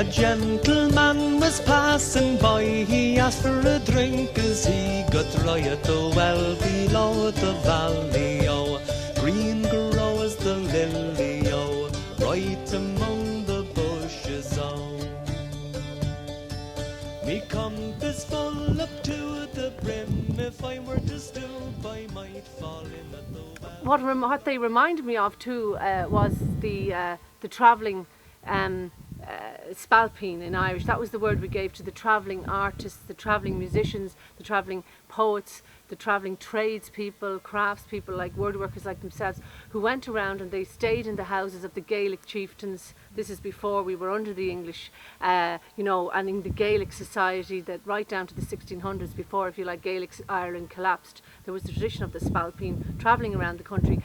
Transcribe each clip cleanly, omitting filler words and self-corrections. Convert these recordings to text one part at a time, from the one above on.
A gentleman was passing by, he asked for a drink as he got right at the well below the valley, oh. Green grows the lily, oh, right among the bushes, oh. Me cup is full up to the brim, if I were to stoop I might fall in at the well. What they reminded me of too was the travelling spalpeen in Irish. That was the word we gave to the travelling artists, the travelling musicians, the travelling poets, the travelling tradespeople, craftspeople, like woodworkers like themselves, who went around and they stayed in the houses of the Gaelic chieftains. This is before we were under the English, you know, and in the Gaelic society, that right down to the 1600s, before, if you like, Gaelic Ireland collapsed, there was the tradition of the spalpeen, travelling around the country,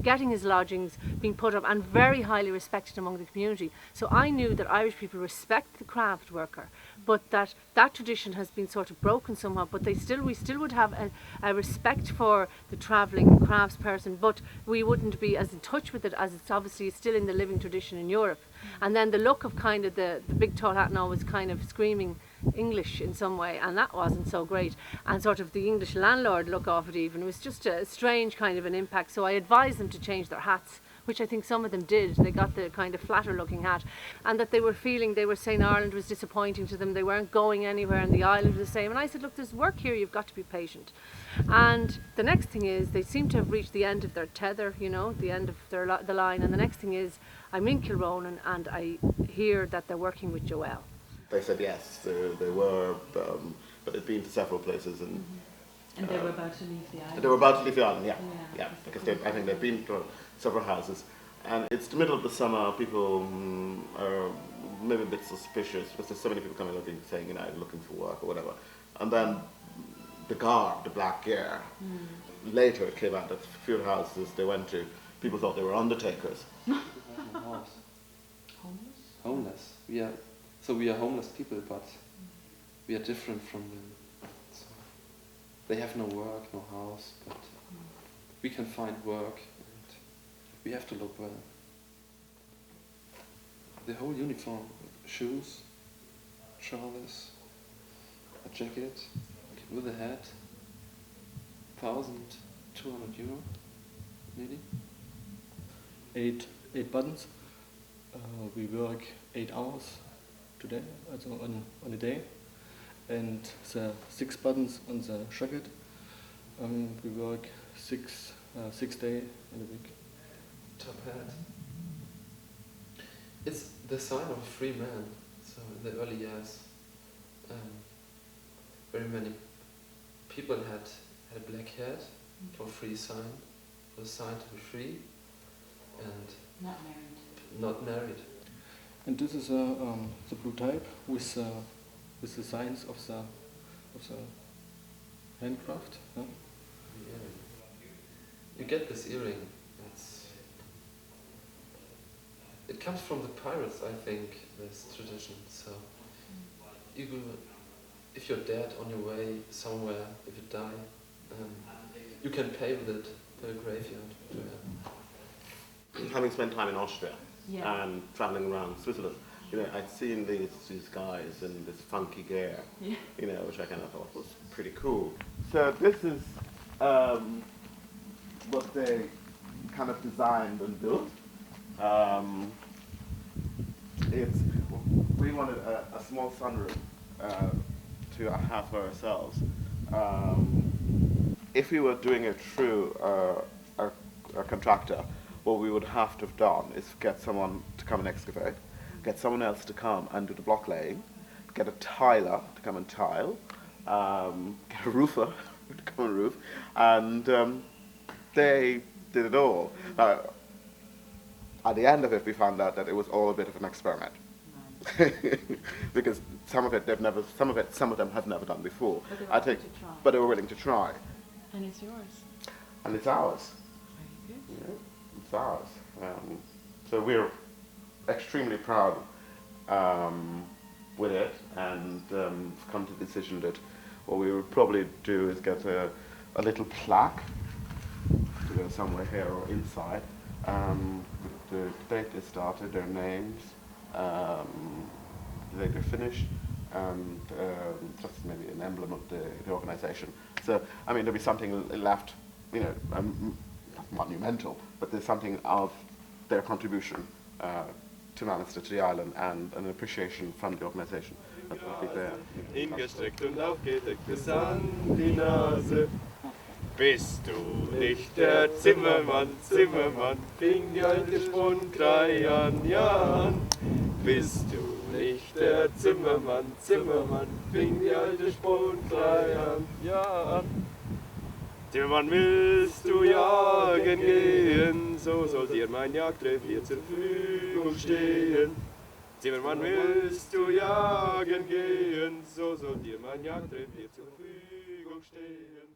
getting his lodgings, being put up, and very highly respected among the community. So I knew that Irish people respect the craft worker, but that tradition has been sort of broken somehow, but we still would have a respect for the travelling craftsperson, but we wouldn't be as in touch with it as it's obviously still in the living tradition in Europe. And then the look of kind of the big tall hat and all was kind of screaming English in some way, and that wasn't so great, and sort of the English landlord look of it even, it was just a strange kind of an impact. So I advised them to change their hats, which I think some of them did. They got the kind of flatter looking hat, and that they were saying Ireland was disappointing to them, they weren't going anywhere and the island was the same. And I said, look, there's work here, you've got to be patient. And the next thing is they seem to have reached the end of their tether, you know, the end of the line, and the next thing is I'm in Kilronan and I hear that they're working with Joelle. They said yes, they were, but they'd been to several places. And they were about to leave the island. They were about to leave the island, yeah. Because I think they've been to several houses. And it's the middle of the summer, people are maybe a bit suspicious because there's so many people coming looking, saying, you know, looking for work or whatever. And then the guard, the black gear, later it came out that a few houses they went to, people thought they were undertakers. Homeless? Homeless, yeah. So we are homeless people, but we are different from them. So they have no work, no house, but we can find work and we have to look well. The whole uniform, shoes, trousers, a jacket with a hat, 1,200 euro, nearly. Eight buttons. We work 8 hours today, also on a day, and the 6 buttons on the jacket. We work 6 days in a week. Top hat. It's the sign of a free man. So in the early years, very many people had a black hat for free sign, for the sign to be free, and not married. And this is the blue type with the signs of the handcraft. Yeah? Yeah. You get this earring. It comes from the pirates, I think, this tradition. So you go, if you're dead on your way somewhere, if you die, you can pay with it to a graveyard. Having spent time in Austria and travelling around Switzerland, you know, I'd seen these guys in this funky gear, you know, which I kind of thought was pretty cool. So this is what they kind of designed and built. We wanted a small sunroom to have for ourselves. If we were doing it through a contractor, what we would have to have done is get someone to come and excavate, get someone else to come and do the block laying, get a tiler to come and tile, get a roofer to come and roof, and they did it all. At the end of it, we found out that it was all a bit of an experiment, because some of them have never done before. But they were willing to try. And it's yours. And it's ours. Very good. Yeah, it's ours. So we're extremely proud with it, and come to the decision that what we would probably do is get a little plaque to go somewhere here or inside. The date they started, their names, they're finished, and just maybe an emblem of the organization. So, I mean, there'll be something left, you know, not monumental, but there's something of their contribution to Leinster, to the island, and an appreciation from the organization that will be there. Hingestreckt und aufgedeckt bis an die Nase. Bist du nicht der Zimmermann, Zimmermann, fing die alte Spundkrei an, ja an. Bist du nicht der Zimmermann, Zimmermann, fing die alte Spundkrei an, ja an. Zimmermann, willst du jagen gehen, so soll dir mein Jagdrevier zur Verfügung stehen. Zimmermann, willst du jagen gehen, so soll dir mein Jagdrevier zur Verfügung stehen.